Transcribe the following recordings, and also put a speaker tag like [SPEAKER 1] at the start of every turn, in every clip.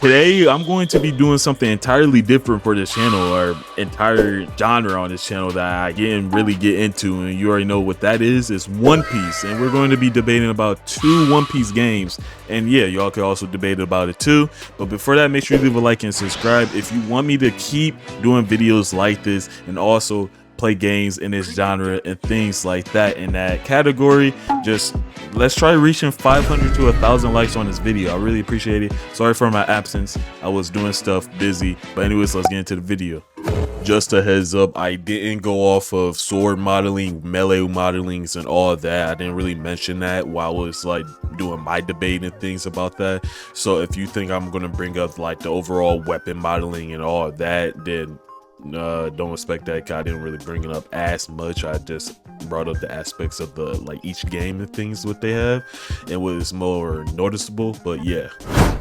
[SPEAKER 1] Today, I'm going to be doing something entirely different for this channel, or entire genre on this channel that I didn't really get into, and you already know what that is. It's One Piece, and we're going to be debating about 2 One Piece games, and yeah, y'all can also debate about it too. But before that, make sure you leave a like and subscribe if you want me to keep doing videos like this, and also play games in this genre and things like that in that category. Just let's try reaching 500 to 1,000 likes on this video. I really appreciate it. Sorry for my absence, I was doing stuff busy, but anyways, let's get into the video. Just a heads up, I didn't go off of sword modeling, melee modelings, and all that. I didn't really mention that while I was like doing my debate and things about that. So if you think I'm gonna bring up like the overall weapon modeling and all that, then don't expect that, 'cause I didn't really bring it up as much. I just brought up the aspects of the like each game and things what they have and what is more noticeable. But yeah,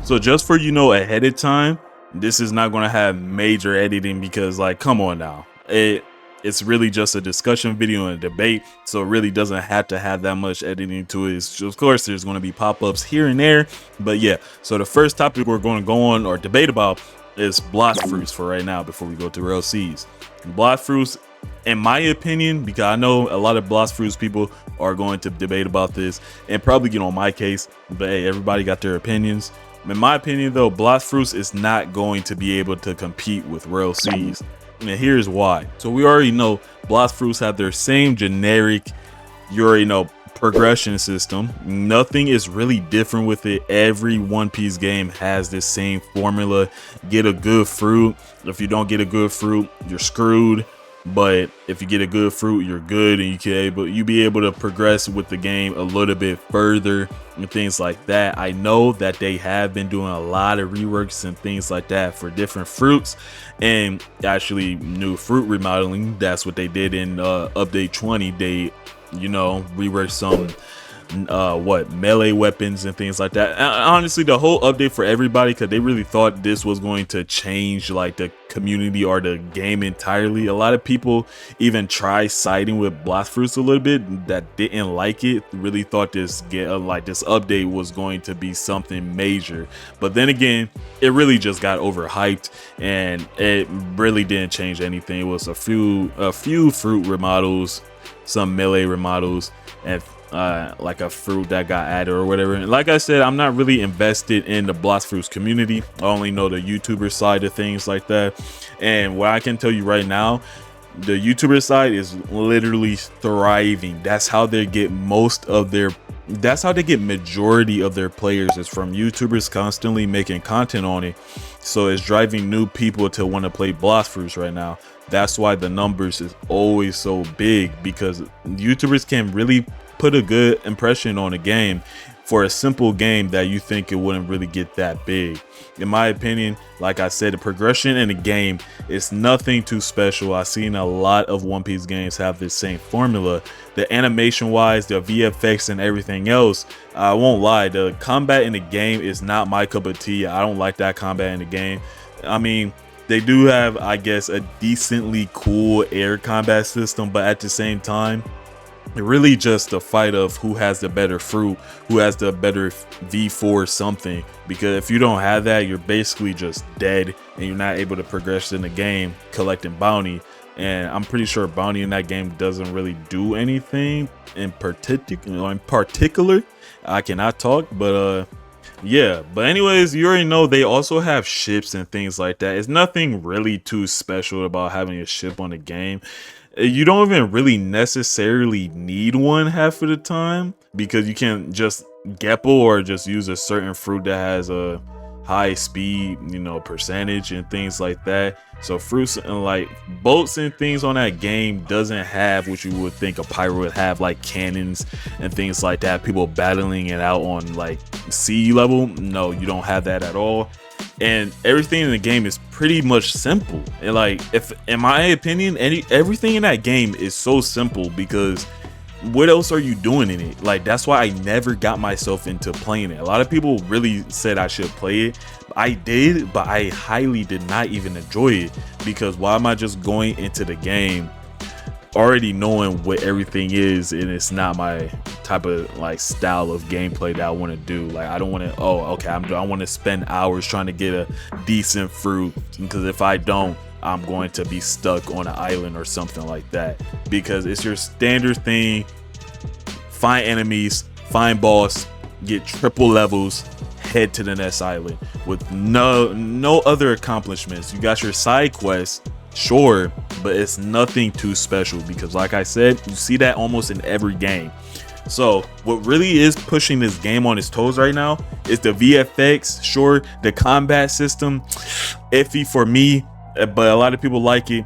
[SPEAKER 1] so just for ahead of time, this is not going to have major editing, because like, come on now, it's really just a discussion video and a debate, so it really doesn't have to have that much editing to it. It's just, of course, there's going to be pop-ups here and there, but yeah. So the first topic we're going to go on or debate about is Blox fruits for right now before we go to Rell C's. Blox fruits, in my opinion, because I know a lot of Blox fruits people are going to debate about this and probably get on my case, but hey, everybody got their opinions. In my opinion though, Blox fruits is not going to be able to compete with Rell C's, and here's why. So we already know Blox fruits have their same generic, you already know, progression system. Nothing is really different with it. Every One Piece game has this same formula. Get a good fruit. If you don't get a good fruit, you're screwed. But if you get a good fruit, you're good, and you be able to progress with the game a little bit further and things like that. I know that they have been doing a lot of reworks and things like that for different fruits, and actually new fruit remodeling. That's what they did in update 20. They rework some melee weapons and things like that. Honestly, the whole update for everybody, because they really thought this was going to change like the community or the game entirely. A lot of people even try siding with Blox fruits a little bit that didn't like it, really thought this update was going to be something major, but then again, it really just got overhyped and it really didn't change anything. It was a few fruit remodels, some melee remodels, and like a fruit that got added or whatever. And like I said, I'm not really invested in the Blox fruits community. I only know the YouTuber side of things like that, and what I can tell you right now, the YouTuber side is literally thriving. That's how they get majority of their players, is from YouTubers constantly making content on it. So it's driving new people to want to play Blox fruits right now. That's why the numbers is always so big, because YouTubers can really put a good impression on a game for a simple game that you think it wouldn't really get that big. In my opinion, like I said, the progression in the game is nothing too special. I've seen a lot of One Piece games have this same formula. The animation wise, the VFX and everything else, I won't lie, the combat in the game is not my cup of tea. I don't like that combat in the game. I mean, they do have, I guess, a decently cool air combat system, but at the same time, really just a fight of who has the better fruit, who has the better V4 something. Because if you don't have that, you're basically just dead and you're not able to progress in the game collecting bounty. And I'm pretty sure bounty in that game doesn't really do anything in particular. I cannot talk, but yeah. But anyways, you already know they also have ships and things like that. It's nothing really too special about having a ship on the game. You don't even really necessarily need one half of the time, because you can just Geppo or just use a certain fruit that has a high speed, percentage and things like that. So fruits and like boats and things on that game doesn't have what you would think a pirate would have, like cannons and things like that, people battling it out on like sea level. No, you don't have that at all. And everything in the game is pretty much simple. And like, if in my opinion, everything in that game is so simple, because what else are you doing in it? Like, that's why I never got myself into playing it. A lot of people really said I should play it. I did, but I highly did not even enjoy it, because why am I just going into the game already knowing what everything is, and it's not my type of like style of gameplay that I want to do. Like I don't want to, oh okay, I want to spend hours trying to get a decent fruit, because if I don't, I'm going to be stuck on an island or something like that. Because it's your standard thing: find enemies, find boss, get triple levels, head to the next island with no other accomplishments. You got your side quests, sure, but it's nothing too special, because like I said, you see that almost in every game. So what really is pushing this game on its toes right now is the VFX. Sure, the combat system, iffy for me, but a lot of people like it.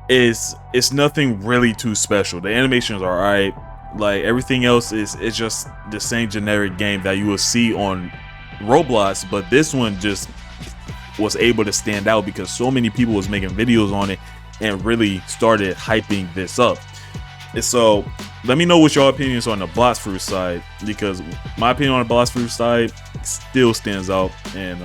[SPEAKER 1] It's nothing really too special. The animations are alright. Like everything else is just the same generic game that you will see on Roblox, but this one just was able to stand out because so many people was making videos on it and really started hyping this up. And so let me know what your opinions on the Blox Fruit side, because my opinion on the Blox Fruit side still stands out. And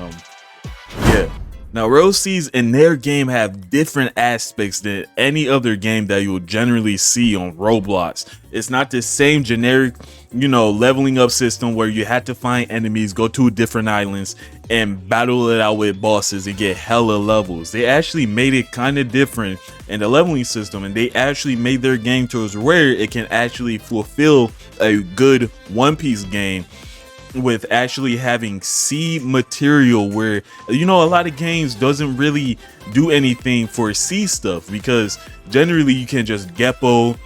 [SPEAKER 1] yeah. Now, Rell Seeds in their game have different aspects than any other game that you will generally see on Roblox. It's not the same generic, leveling up system where you have to find enemies, go to different islands, and battle it out with bosses and get hella levels. They actually made it kind of different in the leveling system, and they actually made their game towards where it can actually fulfill a good One Piece game, with actually having seed material, where a lot of games doesn't really do anything for seed stuff, because generally you can just Geppo,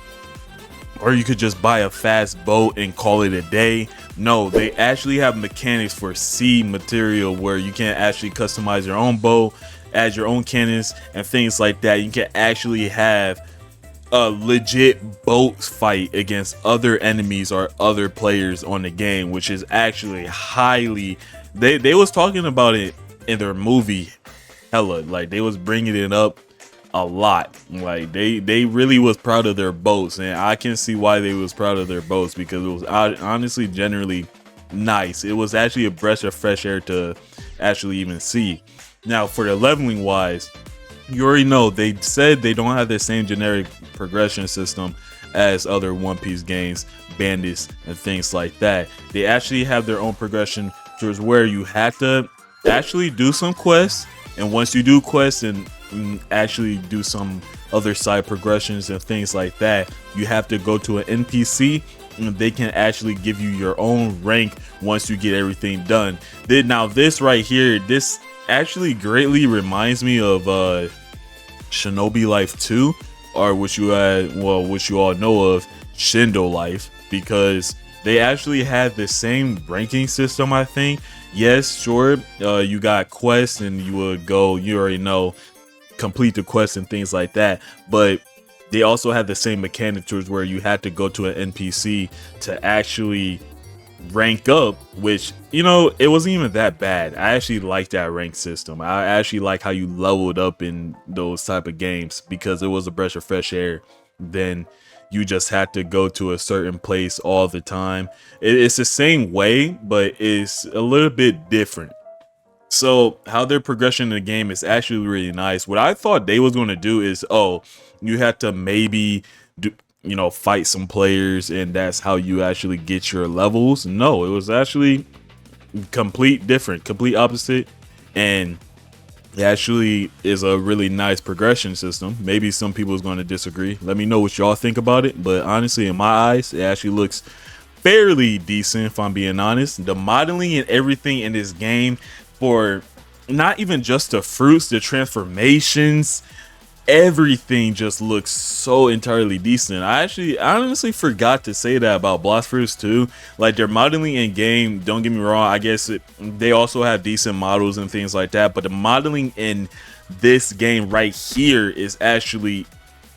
[SPEAKER 1] or you could just buy a fast boat and call it a day. No, they actually have mechanics for seed material where you can actually customize your own boat, add your own cannons and things like that. You can actually have a legit boat fight against other enemies or other players on the game, which is actually highly, they was talking about it in their movie hella, like they was bringing it up a lot. Like they really was proud of their boats, and I can see why they was proud of their boats, because it was honestly generally nice. It was actually a breath of fresh air to actually even see. Now for the leveling wise, you already know they said they don't have the same generic progression system as other One Piece games, Bandits and things like that. They actually have their own progression towards where you have to actually do some quests, and once you do quests and actually do some other side progressions and things like that, you have to go to an NPC and they can actually give you your own rank once you get everything done. Now this right here, this actually greatly reminds me of Shinobi Life 2, or which you all know of, Shindo Life, because they actually had the same ranking system, I think. Yes, sure, you got quests and you would go, you already know, complete the quests and things like that, but they also had the same mechanic towards where you had to go to an NPC to actually rank up, which it wasn't even that bad. I actually like that rank system. I actually like how you leveled up in those type of games, because it was a breath of fresh air. Then you just had to go to a certain place all the time. It's the same way, but it's a little bit different. So how their progression in the game is actually really nice. What I thought they was going to do is, you had to maybe do, fight some players and that's how you actually get your levels. No, it was actually complete opposite, and it actually is a really nice progression system. Maybe some people is going to disagree. Let me know what y'all think about it, but honestly, in my eyes, it actually looks fairly decent, if I'm being honest. The modeling and everything in this game, for not even just the fruits, the transformations, everything just looks so entirely decent. I honestly forgot to say that about Blox Fruits too. Like their modeling in game, don't get me wrong, I guess they also have decent models and things like that, but the modeling in this game right here is actually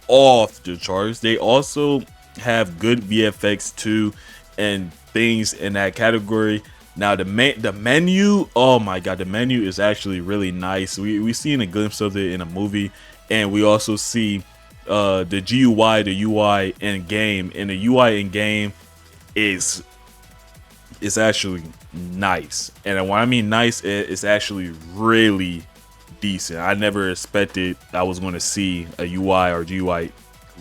[SPEAKER 1] off the charts. They also have good VFX too and things in that category. Now the menu, oh my god, the menu is actually really nice. We seen a glimpse of it in a movie, and we also see the GUI, the UI in game, and the UI in game is actually nice. And when I mean nice, it's actually really decent. I never expected I was going to see a UI or GUI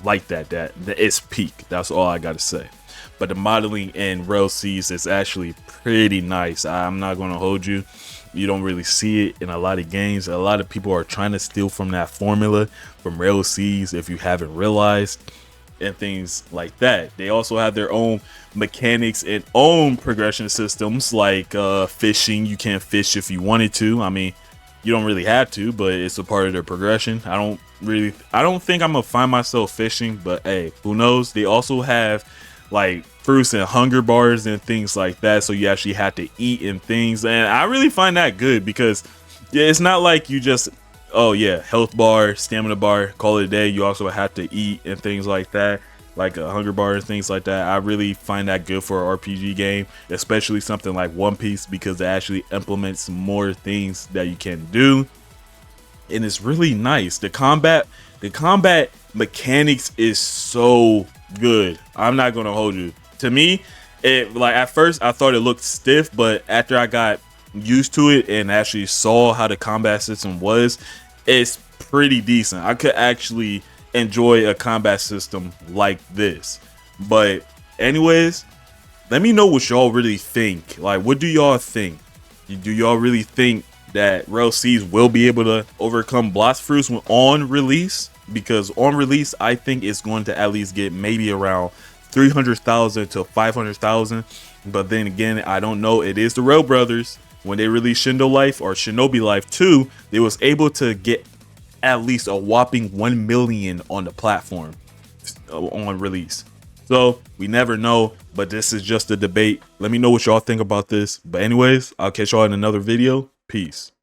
[SPEAKER 1] like that it's peak. That's all I gotta say. But the modeling in Rell Seas is actually pretty nice. I'm not gonna hold you. You don't really see it in a lot of games. A lot of people are trying to steal from that formula from Rell Seas, if you haven't realized, and things like that. They also have their own mechanics and own progression systems, like fishing. You can't fish if you wanted to. I mean, you don't really have to, but it's a part of their progression. I don't think I'm gonna find myself fishing, but hey, who knows? They also have like fruits and hunger bars and things like that, so you actually have to eat and things, and I really find that good because yeah, it's not like you just, oh yeah, health bar, stamina bar, call it a day. You also have to eat and things like that, like a hunger bar and things like that. I really find that good for an RPG game, especially something like One Piece, because it actually implements more things that you can do, and it's really nice. The combat mechanics is so good. I'm not gonna hold you. To me, it, like, at first I thought it looked stiff, but after I got used to it and actually saw how the combat system was, it's pretty decent. I could actually enjoy a combat system like this. But anyways, let me know what y'all really think. Like, what do y'all think? Do y'all really think that Rell Seas will be able to overcome Blox Fruits on release? Because on release, I think it's going to at least get maybe around 300,000 to 500,000. But then again, I don't know. It is the Rell brothers. When they released Shindo Life or Shinobi Life 2, they was able to get at least a whopping 1 million on the platform on release. So we never know, but this is just a debate. Let me know what y'all think about this. But anyways, I'll catch y'all in another video. Peace.